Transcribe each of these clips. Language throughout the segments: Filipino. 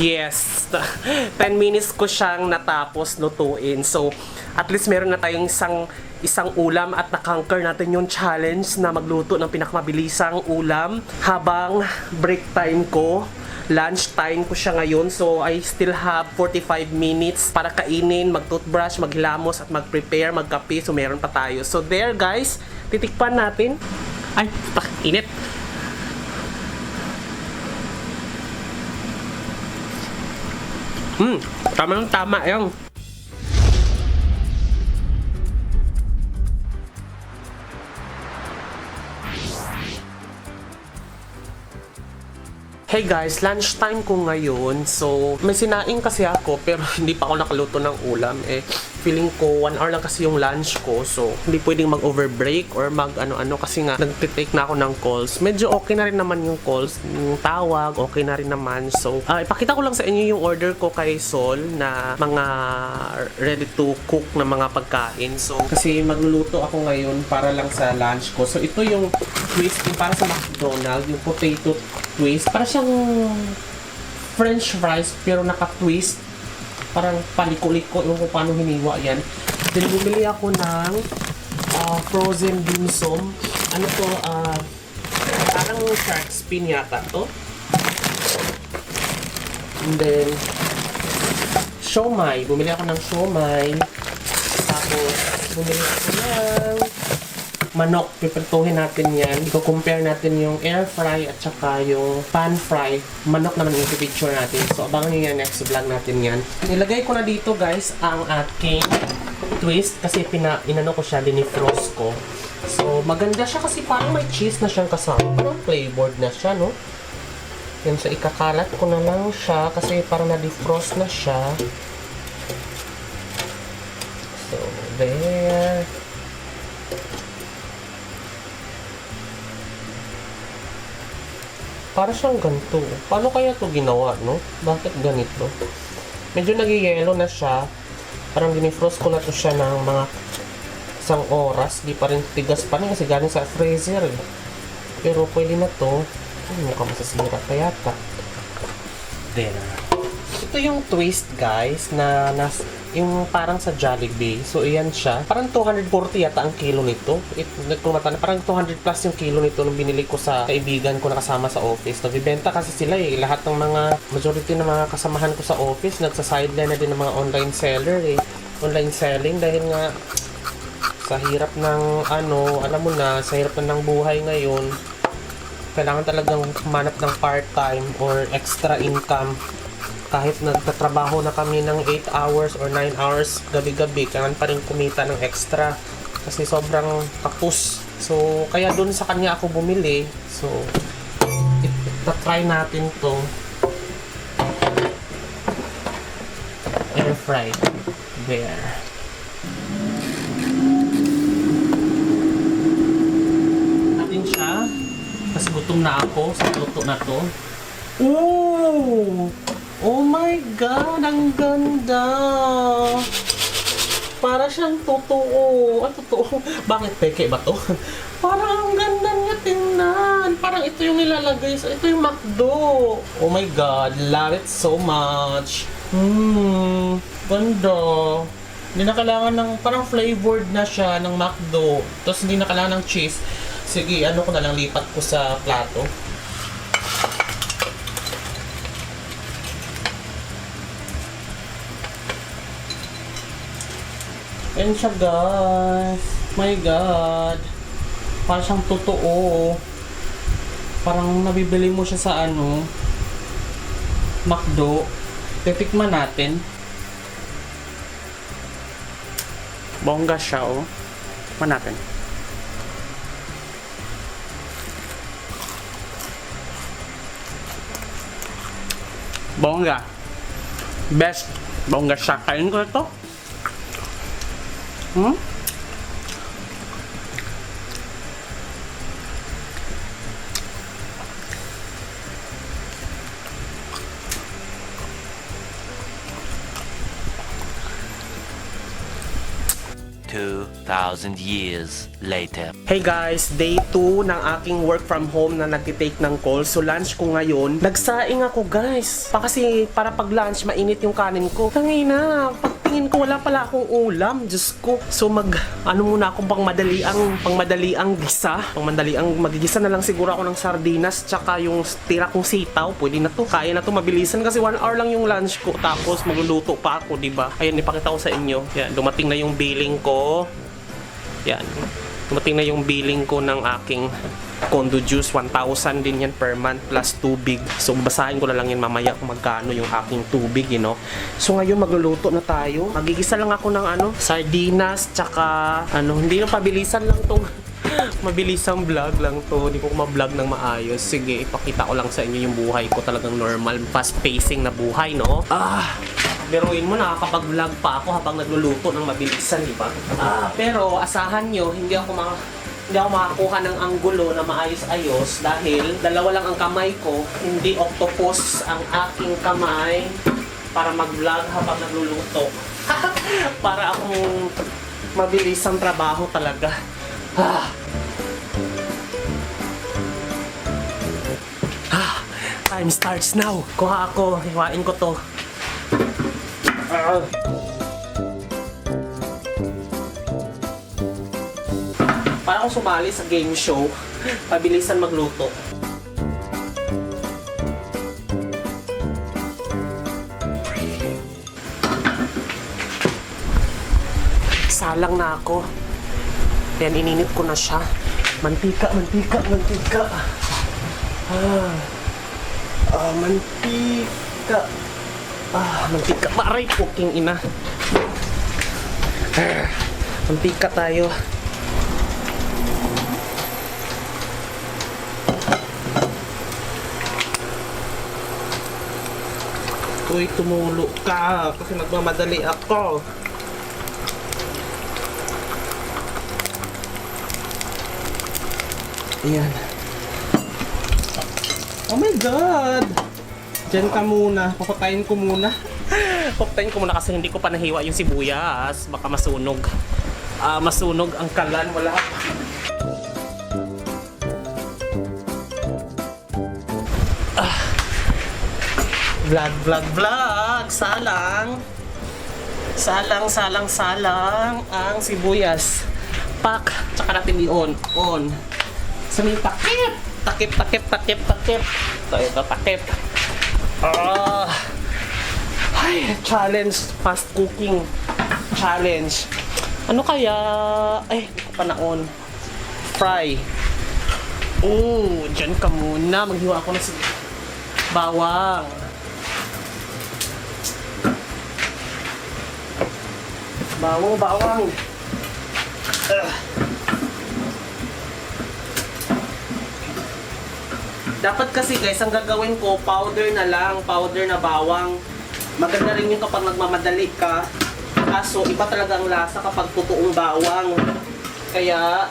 Yes, 10 minutes ko siyang natapos lutuin. So, at least meron na tayong isang ulam at na-conquer natin yung challenge na magluto ng pinakamabilisang ulam habang break time ko. Lunch time ko siya ngayon. So, I still have 45 minutes para kainin, mag-toothbrush, maghilamos at mag-prepare, magkape. So, meron pa tayo. So, there guys, titikpan natin. Ay, init. Tama yung. Hey guys, lunchtime ko ngayon. So, may sinaing kasi ako pero hindi pa ako nakaluto ng ulam. Feeling ko 1 hour lang kasi yung lunch ko. So, hindi pwedeng mag-overbreak or mag-ano-ano kasi nga nagtitake na ako ng calls. Medyo okay na rin naman yung calls. Yung tawag, okay na rin naman. So, ipakita ko lang sa inyo yung order ko kay Sol na mga ready to cook na mga pagkain. So, kasi magluluto ako ngayon para lang sa lunch ko. So, ito yung twist yung para sa McDonald's, yung potato twist. Para siyang French fries pero naka-twist. Parang paliko-liko yung kung paano hiniwa yan. Then bumili ako ng frozen dim sum. Ano to? Parang shark fin yata to. And then siomai. Bumili ako ng siomai. Tapos bumili ako ng manok. Piprituhin natin yan. I-compare natin yung air fry at saka yung pan fry. Manok naman yung picture natin. So, abangan nyo yan next vlog natin yan. Nilagay ko na dito guys ang aking twist kasi inano ko siya, dinifrost ko. So, maganda siya kasi parang may cheese na siyang kasama. Parang flavored na siya, no? Yan, so ikakalat ko na lang siya kasi parang na-defrost na siya. So, there. Para siyang ganito. Paano kaya ito ginawa, no? Bakit ganito? Medyo nag-yellow na siya. Parang dinifrost ko na to siya ng mga isang oras. Di pa rin tigas pa rin kasi galing sa freezer. Pero pwede na to. Mukhang masasira pa yata. There. Ito yung twist, guys, na yung parang sa Jollibee. So, iyan siya. Parang 240 yata ang kilo nito. Parang 200 plus yung kilo nito nung binili ko sa kaibigan ko na kasama sa office. Nagbibenta kasi sila lahat ng majority ng mga kasamahan ko sa office, nagsa-sideline na din ng mga online seller Online selling dahil nga sa hirap ng alam mo na, sa hirap na ng buhay ngayon. Kailangan talagang manap ng part-time or extra income. Kahit nagtatrabaho na kami ng 8 hours or 9 hours gabi-gabi, kailangan pa rin kumita ng extra kasi sobrang kapus. So, kaya dun sa kanya ako bumili. So, try natin to air fry. There. Natin siya kasi gutom na ako sa luto na to. Ooh! Oh my God! Ang ganda! Para siyang totoo. Totoo? Bakit peke ba to? Parang ang ganda niya tingnan. Parang ito yung nilalagay sa... Ito yung McDo. Oh my God! Love it so much. Ganda. Hindi na kailangan ng... Parang flavored na siya ng McDo. Tapos hindi na kailangan ng cheese. Sige, ko na lang, lipat ko sa plato. Ayan siya guys. My God. Parang siyang totoo. Parang nabibili mo siya sa McDo. Titikman natin. Bongga siya Tikman natin. Bongga. Best. Bongga siya. Kain ko ito. 2,000 years later. Hey guys, day 2 ng aking work from home na nagtitake ng call. So lunch ko ngayon, nagsaing ako guys. Kasi para pag lunch, mainit yung kanin ko. Tangina, pagtingin ko wala pala akong ulam. Diyos ko. So muna akong pangmadaliang gisa. Magigisa na lang siguro ako ng sardinas tsaka yung tira kong sitaw. Pwede na to. Kaya na to mabilisan kasi 1 hour lang yung lunch ko. Tapos magluluto pa ako, diba? Ayan, ipakita ko sa inyo. Yan, dumating na yung billing ko. Yan. Dumating na yung billing ko ng aking condo juice. 1,000 din yan per month plus tubig. So basahin ko na lang yan mamaya kung magkano yung aking tubig, you know. So ngayon magluluto na tayo. Magigisa lang ako ng sardinas tsaka hindi na pabilisan lang tong mabilisang vlog lang to. Hindi ko ma-vlog ng maayos. Sige, ipakita ko lang sa inyo yung buhay ko. Talagang normal, fast pacing na buhay, no? Biruin mo, nakakapag-vlog pa ako habang nagluluto ng mabilisan, di ba? Pero asahan nyo, hindi ako makakuha ng anggulo na maayos-ayos dahil dalawa lang ang kamay ko, hindi octopus ang aking kamay para mag-vlog habang nagluluto. Para akong mabilisang trabaho talaga. Time starts now. Kuha ako, hiwain ko to. Para akong sumali sa game show, pabilisan magluto. Salang na ako. Yan, ininit ko na siya. Mantika. Mantika. Maray, puking ina. Mantika tayo. Uy, tumulo ka kasi nagmamadali ako. Ayan. Oh my God! Diyan ka muna. Papatayin ko muna. Papatayin ko muna kasi hindi ko pa nahiwa yung sibuyas. Baka masunog. Masunog ang kalan. Wala. Vlog. Salang ang sibuyas. Pak. Tsaka natin i-on. Sa may takip. Takip. Ito, takip. Challenge. Fast cooking. Challenge. Ano kaya? Hindi ko pa na-on. Fry. Dyan ka muna. Maghiwa ako ng bawang. Bawang. Dapat kasi guys, ang gagawin ko, powder na lang, powder na bawang. Maganda rin yun kapag nagmamadali ka. Kaso, iba talaga ang lasa kapag totoong bawang. Kaya,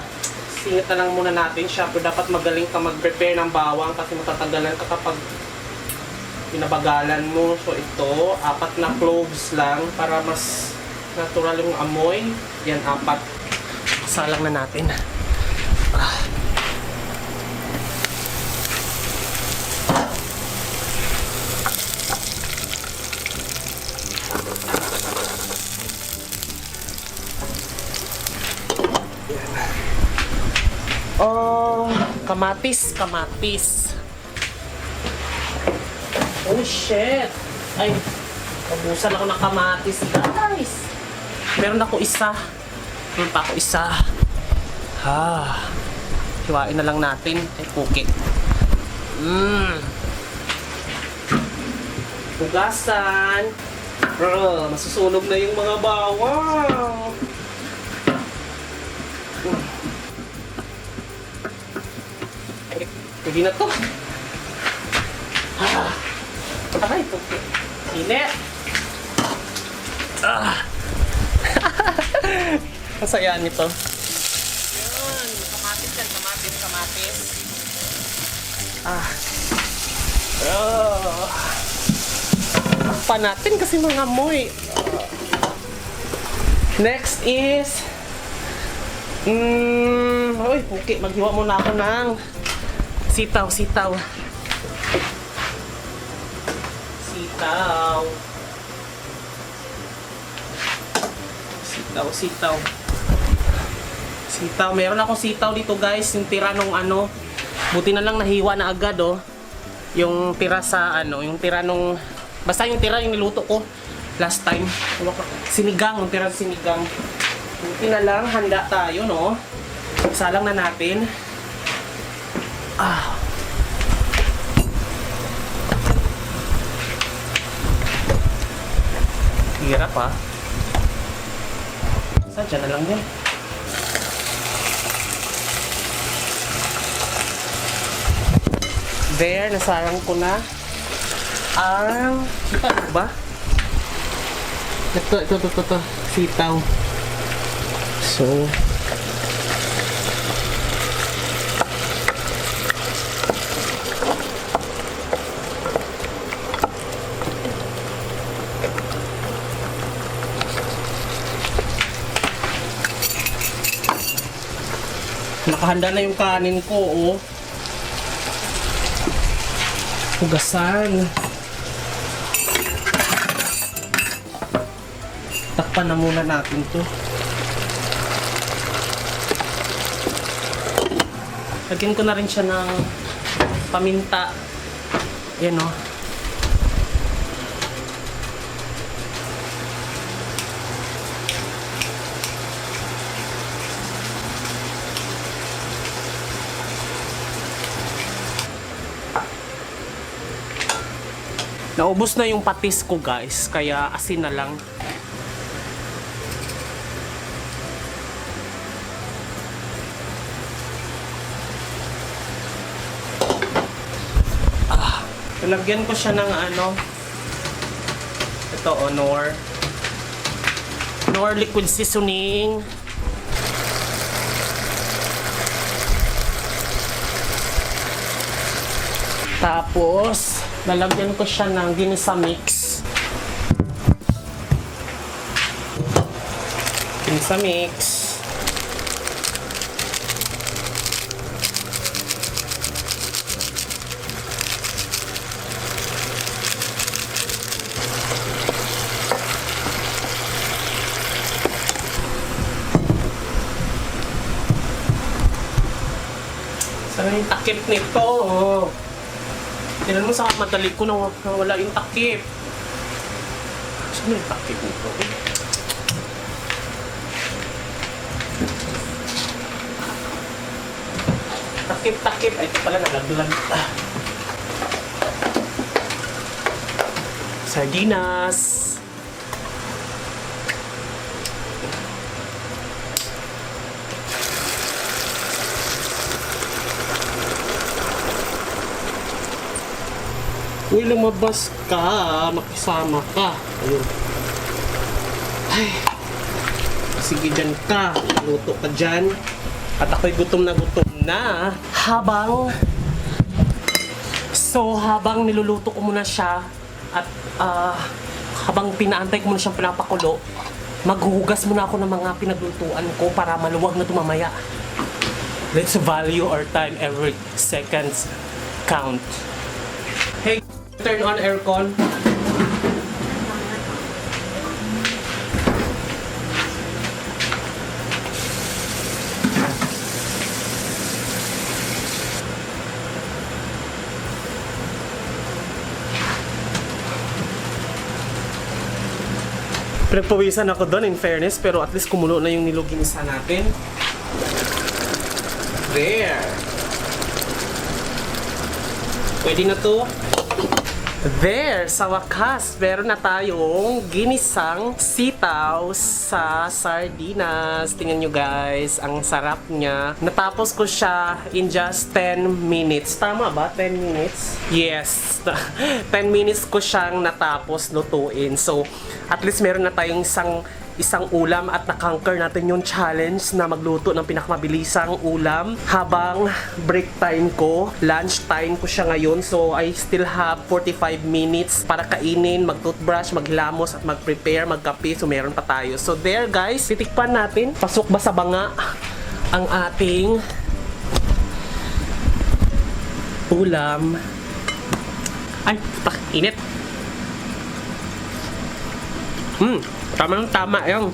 singit na lang muna natin siya. Pero dapat magaling ka mag-prepare ng bawang kasi matatagalan ka kapag pinabagalan mo. So ito, 4 na cloves lang para mas natural yung amoy. Yan, 4. Salang na natin. Kamatis. Oh shit! Ay, nabusan ako ng kamatis, guys. Meron pa ako isa. Hiwain na lang natin. Ay, puki. Hugasan. Masusunog na yung mga bawang. Pwede na to. Aray, puki. Init. Masaya nito. Yun. Kamatis yan. Kamatis. Pa natin kasi mga amoy. Next is Uy, okay. Maghiwa muna ako ng sitaw. Sitaw. Meron akong sitaw dito guys. Yung tira nung ano. Buti na lang nahiwa na agad oh. Yung tira sa ano. Yung tira nung... Basta yung tira yung niluto ko last time. Sinigang. Yung tira sinigang. Buti na lang. Handa tayo no. Salang na natin. Hirap ha. Sadya na lang yan. There, nasarang ko na ang sitaw ba? Ito. Sitaw. So, nakahanda na yung kanin ko, oh. Hugasan. Takpan na muna natin to. Lagyan ko na rin siya ng paminta. Yan, oh. Naubos na yung patis ko guys, kaya asin na lang. Nalagyan ko siya ng ano, ito Knorr liquid seasoning. Tapos lalagyan ko siya ng ginisa mix. Saan yung takip nito? Tignan mo sa madali ko na wala yung takip. Saan yung takip nito? Takip. Ay, ito pala nalaglag. Sardinas. Uy, lumabas ka. Makisama ka. Ayun. Ay. Sige dyan ka. Luto ka dyan. At ako'y gutom na. Habang niluluto ko muna siya at habang pinaantay ko muna siyang pinapakulo, maghuhugas muna ako ng mga pinaglutuan ko para maluwag na tumamaya. Let's value our time. Every seconds count. Hey, turn on aircon. Pinagpawisan ako doon in fairness, pero at least kumulo na yung niluginisa natin. There. Pwede na to. There, sa wakas, meron na tayong ginisang sitaw sa sardinas. Tingnan nyo guys, ang sarap niya. Natapos ko siya in just 10 minutes. Tama ba? 10 minutes? Yes. 10 minutes ko siyang natapos lutuin. So, at least meron na tayong isang ulam at na-conquer natin yung challenge na magluto ng pinakamabilisang ulam habang break time ko, lunch time ko siya ngayon. So I still have 45 minutes para kainin, mag-toothbrush, maghilamos at mag-prepare, magkape. So meron pa tayo. So there guys, titikpan natin. Pasok ba sa banga? ang ating ulam. Ay, putak, init. Tama yung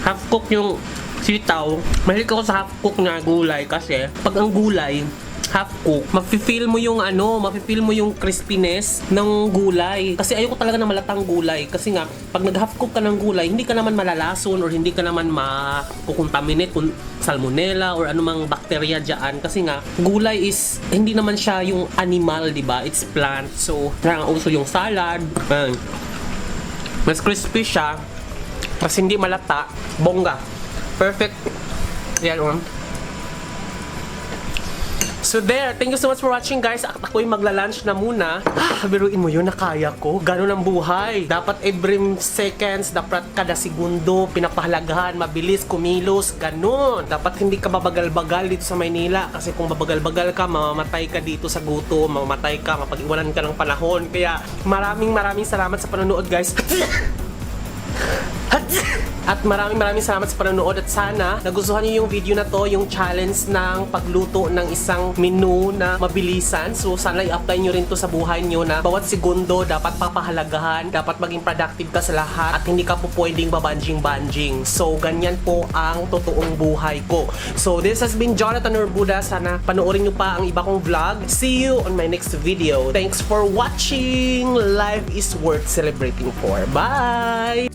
half cook yung sitaw. Mahilig ako sa half cook na gulay kasi pag ang gulay half cook, mafe-feel mo yung mafe-feel mo yung crispiness ng gulay. Kasi ayoko talaga ng malatang gulay. Kasi nga, pag nag-half cook ka ng gulay, hindi ka naman malalason or hindi ka naman makukontaminate kung salmonella or anumang bakterya dyan. Kasi nga, gulay is, hindi naman siya yung animal, di ba? It's plant. So, parang uso yung salad. Mas crispy siya. Kasi hindi malata. Bongga. Perfect. Yan, So there, thank you so much for watching guys. Ako'y magla-lunch na muna. Biruin mo yun, nakaya ko. Ganun ang buhay. Dapat every seconds, dapat kada segundo, pinapahalagahan, mabilis, kumilos, ganun. Dapat hindi ka mabagal-bagal dito sa Maynila. Kasi kung mabagal-bagal ka, mamamatay ka dito sa gutom, mamamatay ka, mapag-iwanan ka ng panahon. Kaya maraming salamat sa panonood guys. At maraming salamat sa panonood at sana nagustuhan niyo yung video na to, yung challenge ng pagluto ng isang menu na mabilisan. So sana i-apply niyo rin to sa buhay niyo na bawat segundo dapat papahalagahan, dapat maging productive ka sa lahat at hindi ka po pwedeng babanjing-banjing. So ganyan po ang totoong buhay ko. So this has been Jonathan Urbuda. Sana panoorin niyo pa ang iba kong vlog. See you on my next video. Thanks for watching. Life is worth celebrating for. Bye!